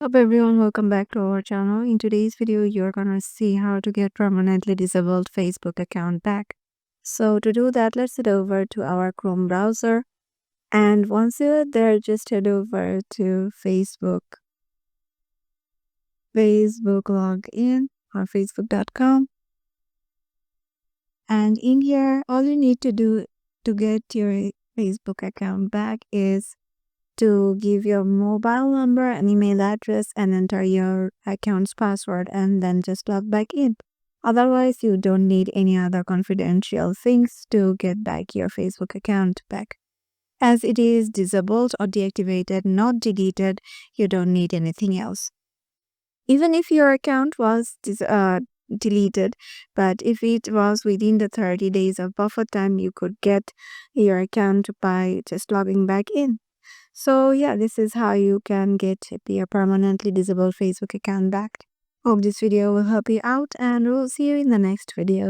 Up everyone, welcome back to our channel. In today's video, you're gonna see how to get permanently disabled Facebook account back. So to do that, let's head over to our Chrome browser. And once you're there, just head over to Facebook login or facebook.com. And in here, all you need to do to get your Facebook account back is to give your mobile number and email address and enter your account's password and then just log back in. Otherwise, you don't need any other confidential things to get back your Facebook account back. As it is disabled or deactivated, not deleted, you don't need anything else. Even if your account was deleted, but if it was within the 30 days of buffer time, you could get your account by just logging back in. So yeah, this is how you can get your permanently disabled Facebook account back. Hope this video will help you out and we'll see you in the next video.